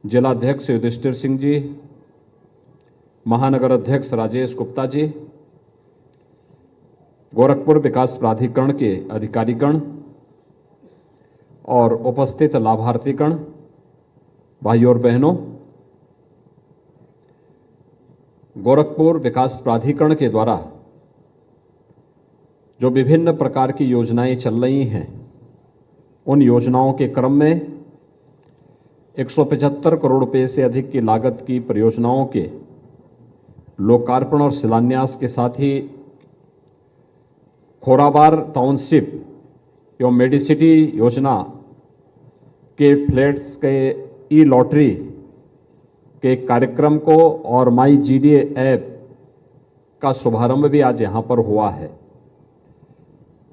जिलाध्यक्ष युधिष्ठिर सिंह जी, महानगर अध्यक्ष राजेश गुप्ता जी, गोरखपुर विकास प्राधिकरण के अधिकारीगण और उपस्थित लाभार्थीगण, भाइयों और बहनों, गोरखपुर विकास प्राधिकरण के द्वारा जो विभिन्न प्रकार की योजनाएं चल रही हैं, उन योजनाओं के क्रम में 175 करोड़ रुपए से अधिक की लागत की परियोजनाओं के लोकार्पण और शिलान्यास के साथ ही खोराबार टाउनशिप एवं मेडिसिटी योजना के फ्लैट्स के ई लॉटरी के कार्यक्रम को और माई जीडीए ऐप का शुभारंभ भी आज यहां पर हुआ है।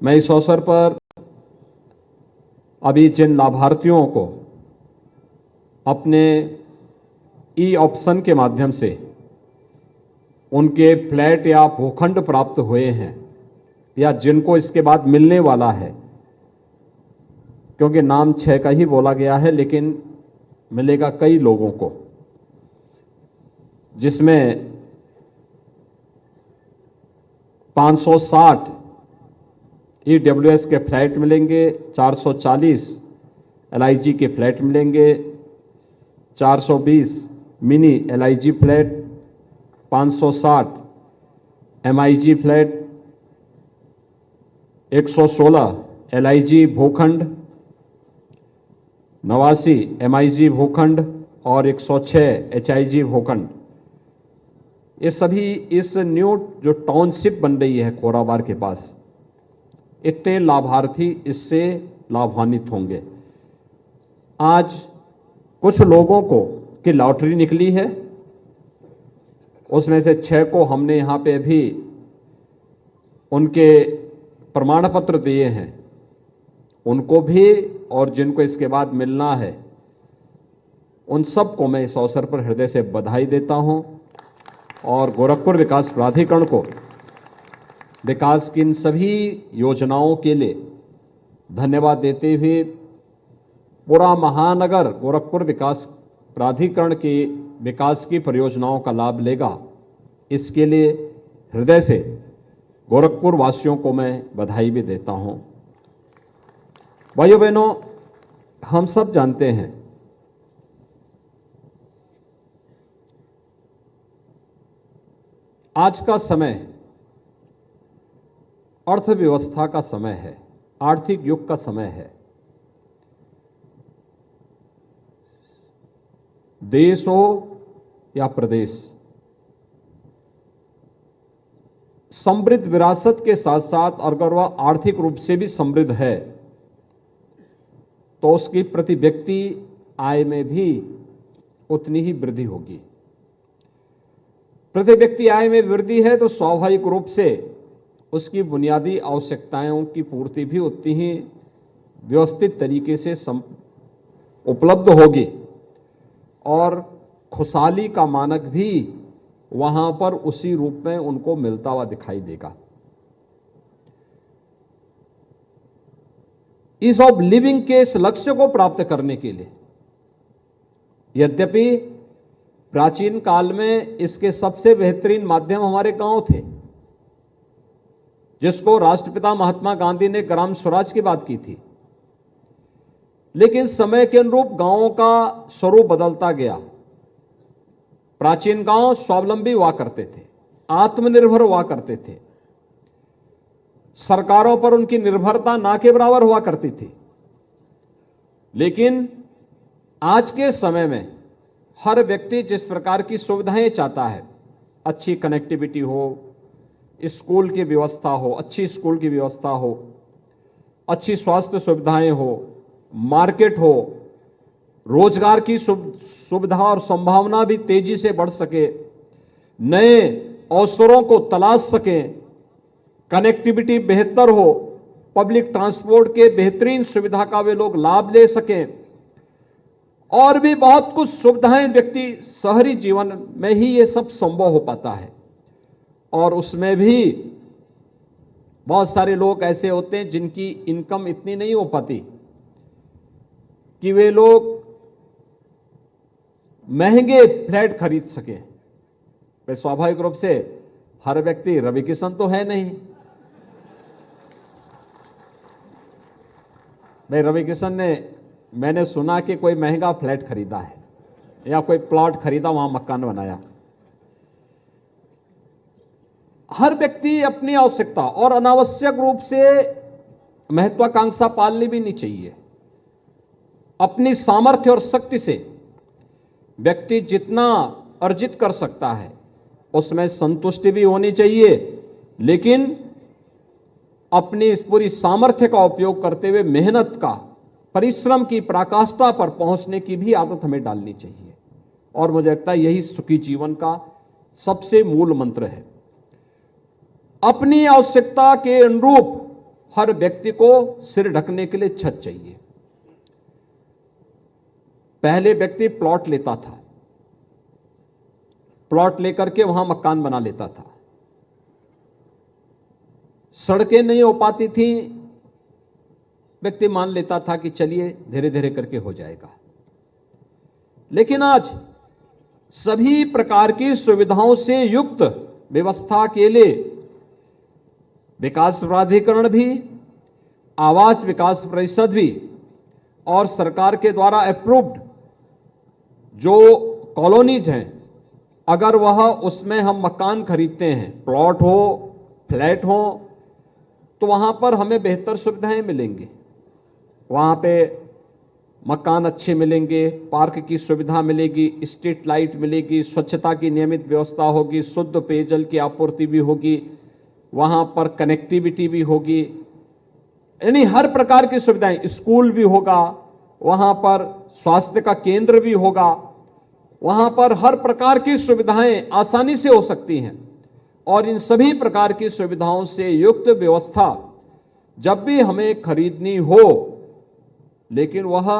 मैं इस अवसर पर अभी जिन लाभार्थियों को अपने ई ऑप्शन के माध्यम से उनके फ्लैट या भूखंड प्राप्त हुए हैं या जिनको इसके बाद मिलने वाला है, क्योंकि नाम 6 का ही बोला गया है लेकिन मिलेगा कई लोगों को, जिसमें 560 ईडब्ल्यूएस के फ्लैट मिलेंगे, 440 एलआईजी के फ्लैट मिलेंगे, 420 mini LIG flat, 560 MIG flat, 116 LIG भूखंड, 89 एमआईजी भूखंड और 106 एचआईजी भूखंड। ये सभी इस न्यू जो टाउनशिप बन रही है खोराबार के पास, इतने लाभार्थी इससे लाभान्वित होंगे। आज कुछ लोगों को की लॉटरी निकली है, उसमें से 6 को हमने यहाँ पे भी उनके प्रमाण पत्र दिए हैं, उनको भी और जिनको इसके बाद मिलना है उन सबको मैं इस अवसर पर हृदय से बधाई देता हूं और गोरखपुर विकास प्राधिकरण को विकास की इन सभी योजनाओं के लिए धन्यवाद देते हुए पूरा महानगर गोरखपुर विकास प्राधिकरण के विकास की परियोजनाओं का लाभ लेगा, इसके लिए हृदय से गोरखपुर वासियों को मैं बधाई भी देता हूं। भाइयों बहनों, हम सब जानते हैं आज का समय अर्थव्यवस्था का समय है, आर्थिक युग का समय है। देश हो या प्रदेश, समृद्ध विरासत के साथ साथ अगर वह आर्थिक रूप से भी समृद्ध है तो उसकी प्रति व्यक्ति आय में भी उतनी ही वृद्धि होगी। प्रति व्यक्ति आय में वृद्धि है तो स्वाभाविक रूप से उसकी बुनियादी आवश्यकताओं की पूर्ति भी उतनी ही व्यवस्थित तरीके से उपलब्ध होगी और खुशहाली का मानक भी वहां पर उसी रूप में उनको मिलता हुआ दिखाई देगा। ईज ऑफ लिविंग के इस लक्ष्य को प्राप्त करने के लिए यद्यपि प्राचीन काल में इसके सबसे बेहतरीन माध्यम हमारे गांव थे, जिसको राष्ट्रपिता महात्मा गांधी ने ग्राम स्वराज की बात की थी, लेकिन समय के अनुरूप गांवों का स्वरूप बदलता गया। प्राचीन गांव स्वावलंबी हुआ करते थे, आत्मनिर्भर हुआ करते थे, सरकारों पर उनकी निर्भरता ना के बराबर हुआ करती थी। लेकिन आज के समय में हर व्यक्ति जिस प्रकार की सुविधाएं चाहता है, अच्छी कनेक्टिविटी हो, स्कूल की व्यवस्था हो, अच्छी स्कूल की व्यवस्था हो, अच्छी स्वास्थ्य सुविधाएं हो, मार्केट हो, रोजगार की सुविधा और संभावना भी तेजी से बढ़ सके, नए अवसरों को तलाश सकें, कनेक्टिविटी बेहतर हो, पब्लिक ट्रांसपोर्ट के बेहतरीन सुविधा का वे लोग लाभ ले सकें और भी बहुत कुछ सुविधाएं व्यक्ति शहरी जीवन में ही ये सब संभव हो पाता है। और उसमें भी बहुत सारे लोग ऐसे होते हैं जिनकी इनकम इतनी नहीं हो पाती कि वे लोग महंगे फ्लैट खरीद सके। भाई स्वाभाविक रूप से हर व्यक्ति रवि किशन तो है नहीं। भाई रवि किशन ने, मैंने सुना कि कोई महंगा फ्लैट खरीदा है या कोई प्लॉट खरीदा, वहां मकान बनाया। हर व्यक्ति अपनी आवश्यकता और अनावश्यक रूप से महत्वाकांक्षा पालनी भी नहीं चाहिए। अपनी सामर्थ्य और शक्ति से व्यक्ति जितना अर्जित कर सकता है उसमें संतुष्टि भी होनी चाहिए, लेकिन अपनी इस पूरी सामर्थ्य का उपयोग करते हुए मेहनत का, परिश्रम की पराकाष्ठा पर पहुंचने की भी आदत हमें डालनी चाहिए। और मुझे लगता है यही सुखी जीवन का सबसे मूल मंत्र है। अपनी आवश्यकता के अनुरूप हर व्यक्ति को सिर ढकने के लिए छत चाहिए। पहले व्यक्ति प्लॉट लेता था, प्लॉट लेकर के वहां मकान बना लेता था। सड़कें नहीं हो पाती थी, व्यक्ति मान लेता था कि चलिए धीरे धीरे करके हो जाएगा। लेकिन आज सभी प्रकार की सुविधाओं से युक्त व्यवस्था के लिए विकास प्राधिकरण भी, आवास विकास परिषद भी और सरकार के द्वारा अप्रूव्ड जो कॉलोनीज हैं, अगर वह उसमें हम मकान खरीदते हैं, प्लॉट हो फ्लैट हो, तो वहां पर हमें बेहतर सुविधाएं मिलेंगी। वहां पे मकान अच्छे मिलेंगे, पार्क की सुविधा मिलेगी, स्ट्रीट लाइट मिलेगी, स्वच्छता की नियमित व्यवस्था होगी, शुद्ध पेयजल की आपूर्ति भी होगी, वहां पर कनेक्टिविटी भी होगी, यानी हर प्रकार की सुविधाएं, स्कूल भी होगा, वहां पर स्वास्थ्य का केंद्र भी होगा, वहां पर हर प्रकार की सुविधाएं आसानी से हो सकती हैं। और इन सभी प्रकार की सुविधाओं से युक्त व्यवस्था जब भी हमें खरीदनी हो, लेकिन वह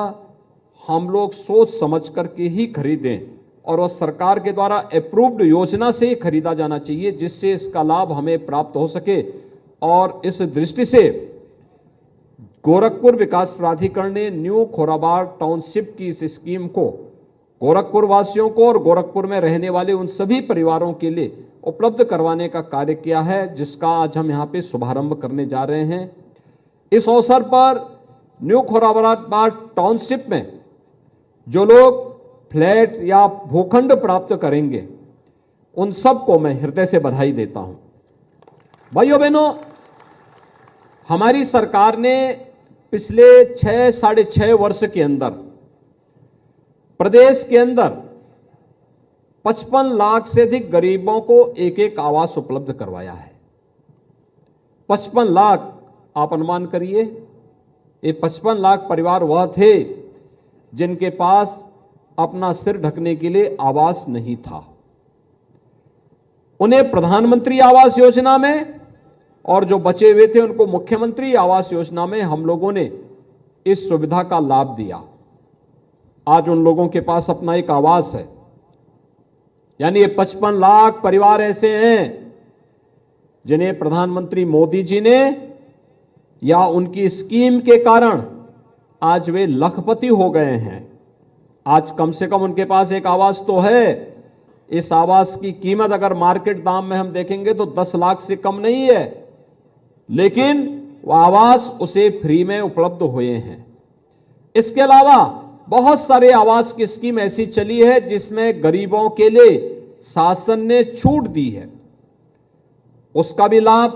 हम लोग सोच समझ करके ही खरीदें और वह सरकार के द्वारा अप्रूव्ड योजना से ही खरीदा जाना चाहिए, जिससे इसका लाभ हमें प्राप्त हो सके। और इस दृष्टि से गोरखपुर विकास प्राधिकरण ने न्यू खोराबाड़ टाउनशिप की इस स्कीम को गोरखपुर वासियों को और गोरखपुर में रहने वाले उन सभी परिवारों के लिए उपलब्ध करवाने का कार्य किया है, जिसका आज हम यहाँ पे शुभारंभ करने जा रहे हैं। इस अवसर पर न्यू खोराबाड़ टाउनशिप में जो लोग फ्लैट या भूखंड प्राप्त करेंगे, उन सबको मैं हृदय से बधाई देता हूं। भाइयों बहनों, हमारी सरकार ने पिछले 6-6.5 वर्ष के अंदर प्रदेश के अंदर 55 लाख से अधिक गरीबों को एक एक आवास उपलब्ध करवाया है। 55 लाख, आप अनुमान करिए, ये 55 लाख परिवार वह थे जिनके पास अपना सिर ढकने के लिए आवास नहीं था। उन्हें प्रधानमंत्री आवास योजना में और जो बचे हुए थे उनको मुख्यमंत्री आवास योजना में हम लोगों ने इस सुविधा का लाभ दिया। आज उन लोगों के पास अपना एक आवास है। यानी ये 55 लाख परिवार ऐसे हैं जिन्हें प्रधानमंत्री मोदी जी ने या उनकी स्कीम के कारण आज वे लखपति हो गए हैं। आज कम से कम उनके पास एक आवास तो है। इस आवास की कीमत अगर मार्केट दाम में हम देखेंगे तो 10 लाख से कम नहीं है, लेकिन वह आवास उसे फ्री में उपलब्ध हुए हैं। इसके अलावा बहुत सारे आवास की स्कीम ऐसी चली है जिसमें गरीबों के लिए शासन ने छूट दी है। उसका भी लाभ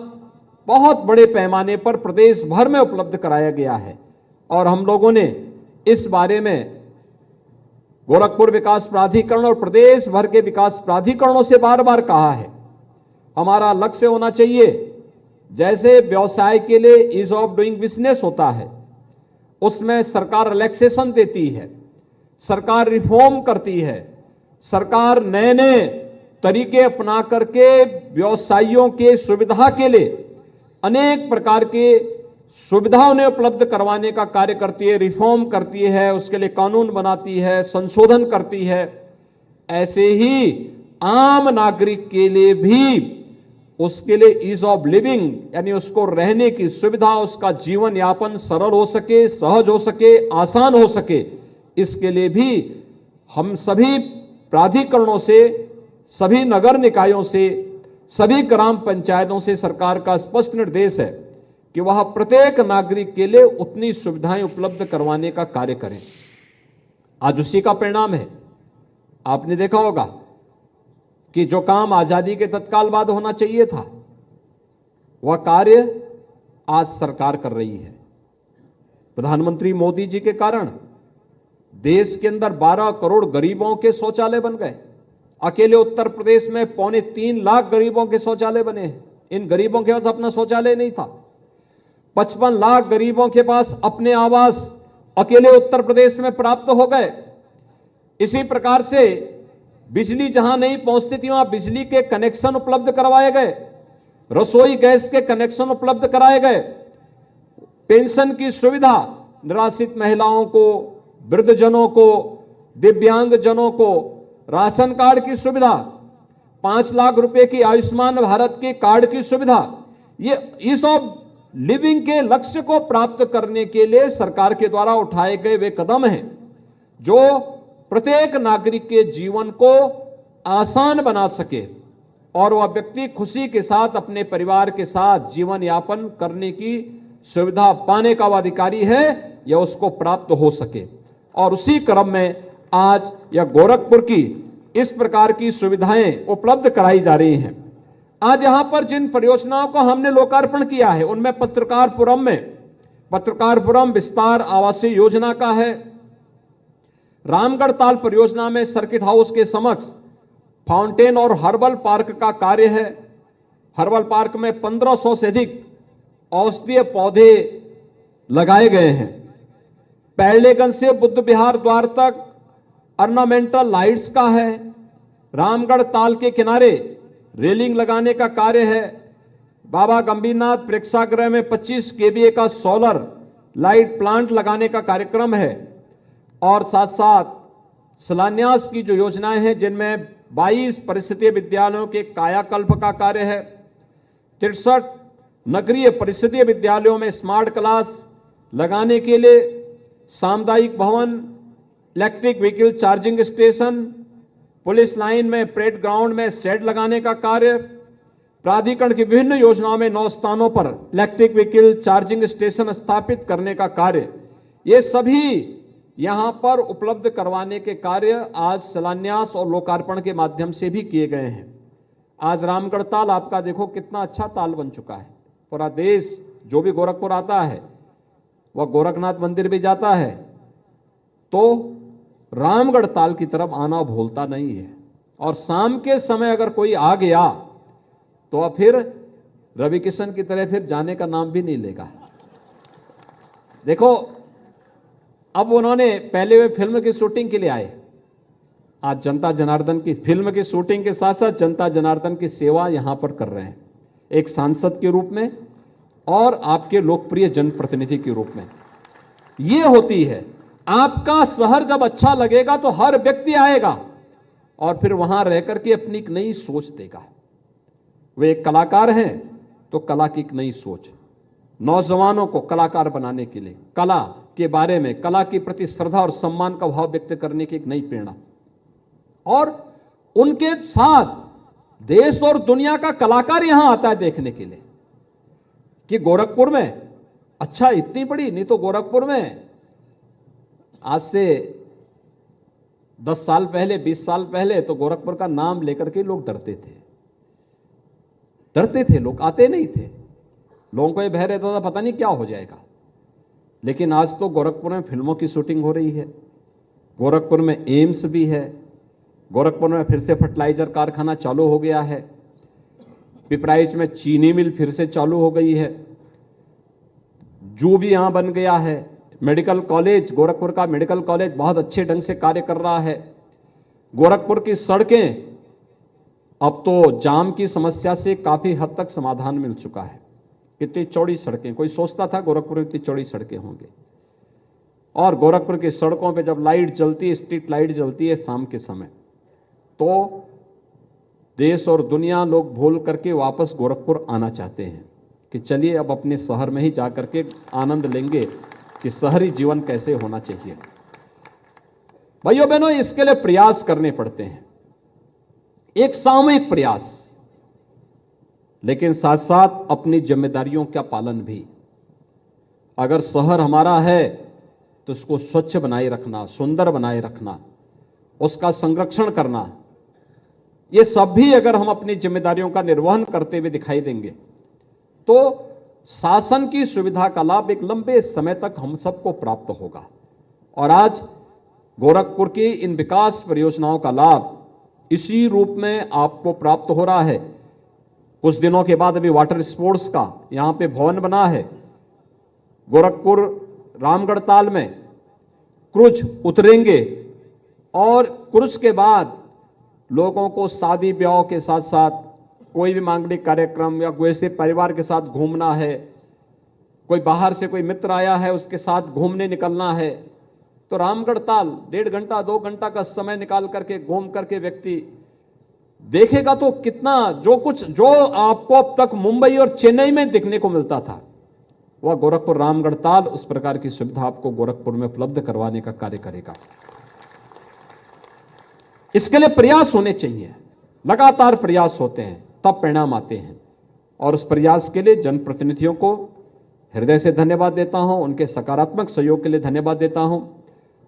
बहुत बड़े पैमाने पर प्रदेश भर में उपलब्ध कराया गया है। और हम लोगों ने इस बारे में गोरखपुर विकास प्राधिकरण और प्रदेश भर के विकास प्राधिकरणों से बार बार कहा है। हमारा लक्ष्य होना चाहिए, जैसे व्यवसाय के लिए ईज ऑफ डूइंग बिजनेस होता है, उसमें सरकार रिलैक्सेशन देती है, सरकार रिफॉर्म करती है, सरकार नए नए तरीके अपना करके व्यवसायियों के सुविधा के लिए अनेक प्रकार के सुविधा उन्हें उपलब्ध करवाने का कार्य करती है, रिफॉर्म करती है, उसके लिए कानून बनाती है, संशोधन करती है। ऐसे ही आम नागरिक के लिए भी उसके लिए ईज ऑफ लिविंग, यानी उसको रहने की सुविधा, उसका जीवन यापन सरल हो सके, सहज हो सके, आसान हो सके, इसके लिए भी हम सभी प्राधिकरणों से, सभी नगर निकायों से, सभी ग्राम पंचायतों से सरकार का स्पष्ट निर्देश है कि वह प्रत्येक नागरिक के लिए उतनी सुविधाएं उपलब्ध करवाने का कार्य करें। आज उसी का परिणाम है। आपने देखा होगा कि जो काम आजादी के तत्काल बाद होना चाहिए था, वह कार्य आज सरकार कर रही है। प्रधानमंत्री मोदी जी के कारण देश के अंदर 12 करोड़ गरीबों के शौचालय बन गए। अकेले उत्तर प्रदेश में 3.25 लाख गरीबों के शौचालय बने हैं। इन गरीबों के पास अपना शौचालय नहीं था। 55 लाख गरीबों के पास अपने आवास अकेले उत्तर प्रदेश में प्राप्त हो गए। इसी प्रकार से बिजली जहां नहीं पहुंचती थी, वहां बिजली के कनेक्शन उपलब्ध करवाए गए, रसोई गैस के कनेक्शन उपलब्ध कराए गए, पेंशन की सुविधा निराश्रित महिलाओं को, वृद्धजनों को, दिव्यांगजनों को राशन कार्ड की सुविधा, 5 लाख रुपए की आयुष्मान भारत के कार्ड की सुविधा, ये ईज ऑफ लिविंग के लक्ष्य को प्राप्त करने के लिए सरकार के द्वारा उठाए गए वे कदम हैं जो प्रत्येक नागरिक के जीवन को आसान बना सके और वह व्यक्ति खुशी के साथ अपने परिवार के साथ जीवन यापन करने की सुविधा पाने का वह अधिकारी है या उसको प्राप्त हो सके। और उसी क्रम में आज यह गोरखपुर की इस प्रकार की सुविधाएं उपलब्ध कराई जा रही हैं। आज यहां पर जिन परियोजनाओं को हमने लोकार्पण किया है उनमें पत्रकारपुरम विस्तार आवासीय योजना का है। रामगढ़ ताल परियोजना में सर्किट हाउस के समक्ष फाउंटेन और हर्बल पार्क का कार्य है। हर्बल पार्क में 1500 से अधिक औषधीय पौधे लगाए गए हैं। पैरलेगंज से बुद्ध विहार द्वार तक ऑर्नामेंटल लाइट्स का है। रामगढ़ ताल के किनारे रेलिंग लगाने का कार्य है। बाबा गंभीरनाथ प्रेक्षागृह में 25 केवीए का सोलर लाइट प्लांट लगाने का कार्यक्रम है। और साथ साथ शिलान्यास की जो योजनाएं हैं जिनमें 22 परिषदीय विद्यालयों के कायाकल्प का कार्य है। 63 नगरीय परिषदीय विद्यालयों में स्मार्ट क्लास लगाने के लिए सामुदायिक भवन, electric vehicle charging station, police line में परेड ग्राउंड में शेड लगाने का कार्य, प्राधिकरण की विभिन्न योजनाओं में 9 स्थानों पर इलेक्ट्रिक व्हीकल चार्जिंग स्टेशन स्थापित करने का कार्य, ये सभी यहां पर उपलब्ध करवाने के कार्य आज शिलान्यास और लोकार्पण के माध्यम से भी किए गए हैं। आज रामगढ़ ताल आपका देखो कितना अच्छा ताल बन चुका है। पूरा देश जो भी गोरखपुर आता है वह गोरखनाथ मंदिर भी जाता है तो रामगढ़ ताल की तरफ आना भूलता नहीं है। और शाम के समय अगर कोई आ गया तो फिर रवि किशन की तरह फिर जाने का नाम भी नहीं लेगा। देखो अब उन्होंने पहले वे फिल्म की शूटिंग के लिए आए, आज जनता जनार्दन की फिल्म की शूटिंग के साथ साथ जनता जनार्दन की सेवा यहां पर कर रहे हैं, एक सांसद के रूप में और आपके लोकप्रिय जनप्रतिनिधि के रूप में। ये होती है, आपका शहर जब अच्छा लगेगा तो हर व्यक्ति आएगा और फिर वहां रहकर के अपनी एक नई सोच देगा। वे एक कलाकार हैं तो कला की एक नई सोच, नौजवानों को कलाकार बनाने के लिए, कला के बारे में, कला के प्रति श्रद्धा और सम्मान का भाव व्यक्त करने की एक नई प्रेरणा। और उनके साथ देश और दुनिया का कलाकार यहां आता है देखने के लिए कि गोरखपुर में अच्छा इतनी बड़ी, नहीं तो गोरखपुर में आज से 10 साल पहले, 20 साल पहले तो गोरखपुर का नाम लेकर के लोग डरते थे, लोग आते नहीं थे। लोगों को यह भय रहता था पता नहीं क्या हो जाएगा। लेकिन आज तो गोरखपुर में फिल्मों की शूटिंग हो रही है, गोरखपुर में एम्स भी है, गोरखपुर में फिर से फर्टिलाइजर कारखाना चालू हो गया है, पिपराइच में चीनी मिल फिर से चालू हो गई है, जू भी यहां बन गया है, मेडिकल कॉलेज, गोरखपुर का मेडिकल कॉलेज बहुत अच्छे ढंग से कार्य कर रहा है। गोरखपुर की सड़कें अब तो जाम की समस्या से काफी हद तक समाधान मिल चुका है। कितनी चौड़ी सड़कें, कोई सोचता था गोरखपुर में इतनी चौड़ी सड़कें होंगी। और गोरखपुर की सड़कों पे जब लाइट जलती है, स्ट्रीट लाइट जलती है शाम के समय, तो देश और दुनिया लोग भूल करके वापस गोरखपुर आना चाहते हैं कि चलिए अब अपने शहर में ही जाकर के आनंद लेंगे कि शहरी जीवन कैसे होना चाहिए। भाइयों बहनों, इसके लिए प्रयास करने पड़ते हैं। एक सामूहिक प्रयास, लेकिन साथ साथ अपनी जिम्मेदारियों का पालन भी। अगर शहर हमारा है तो उसको स्वच्छ बनाए रखना, सुंदर बनाए रखना, उसका संरक्षण करना, ये सब भी अगर हम अपनी जिम्मेदारियों का निर्वहन करते हुए दिखाई देंगे तो शासन की सुविधा का लाभ एक लंबे समय तक हम सबको प्राप्त होगा। और आज गोरखपुर की इन विकास परियोजनाओं का लाभ इसी रूप में आपको प्राप्त हो रहा है। कुछ दिनों के बाद अभी वाटर स्पोर्ट्स का यहां पे भवन बना है। गोरखपुर रामगढ़ ताल में क्रूज उतरेंगे और क्रूज के बाद लोगों को शादी ब्याह के साथ साथ कोई भी मांगलिक कार्यक्रम या कोई ऐसे परिवार के साथ घूमना है, कोई बाहर से कोई मित्र आया है उसके साथ घूमने निकलना है, तो रामगढ़ ताल 1.5 घंटा 2 घंटा का समय निकाल करके घूम करके व्यक्ति देखेगा तो कितना जो आपको अब तक मुंबई और चेन्नई में देखने को मिलता था, वह गोरखपुर रामगढ़ ताल उस प्रकार की सुविधा आपको गोरखपुर में उपलब्ध करवाने का कार्य करेगा। इसके लिए प्रयास होने चाहिए, लगातार प्रयास होते हैं तब परिणाम आते हैं। और उस प्रयास के लिए जनप्रतिनिधियों को हृदय से धन्यवाद देता हूं, उनके सकारात्मक सहयोग के लिए धन्यवाद देता हूं।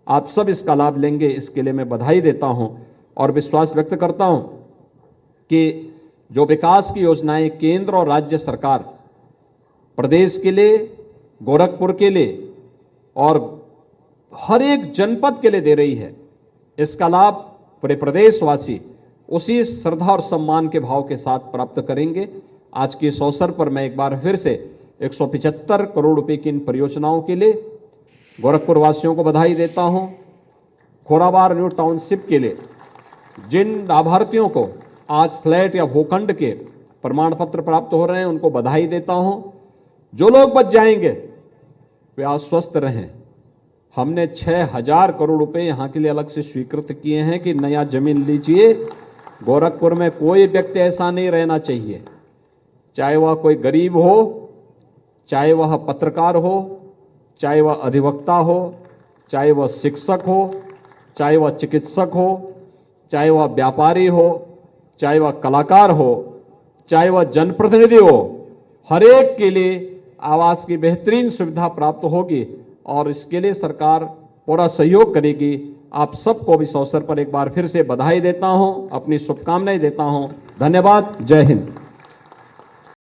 आप सब इसका लाभ लेंगे, इसके लिए मैं बधाई देता हूं और विश्वास व्यक्त करता हूं कि जो विकास की योजनाएं केंद्र और राज्य सरकार प्रदेश के लिए, गोरखपुर के लिए और हर एक जनपद के लिए दे रही है, इसका लाभ पूरे प्रदेशवासी उसी श्रद्धा और सम्मान के भाव के साथ प्राप्त करेंगे। आज के इस अवसर पर मैं एक बार फिर से 175 करोड़ रुपए की इन परियोजनाओं के लिए गोरखपुर वासियों को बधाई देता हूं। खोराबार न्यू टाउनशिप के लिए जिन लाभार्थियों को आज फ्लैट या भूखंड के प्रमाण पत्र प्राप्त हो रहे हैं उनको बधाई देता हूं। जो लोग बच जाएंगे वे आश्वस्त रहें। हमने 6000 करोड़ रुपए यहां के लिए अलग से स्वीकृत किए हैं कि नया जमीन लीजिए। गोरखपुर में कोई व्यक्ति ऐसा नहीं रहना चाहिए, चाहे वह कोई गरीब हो, चाहे वह पत्रकार हो, चाहे वह अधिवक्ता हो, चाहे वह शिक्षक हो, चाहे वह चिकित्सक हो, चाहे वह व्यापारी हो, चाहे वह कलाकार हो, चाहे वह जनप्रतिनिधि हो, हर एक के लिए आवास की बेहतरीन सुविधा प्राप्त होगी और इसके लिए सरकार पूरा सहयोग करेगी। आप सबको इस अवसर पर एक बार फिर से बधाई देता हूं, अपनी शुभकामनाएं देता हूं। धन्यवाद। जय हिंद।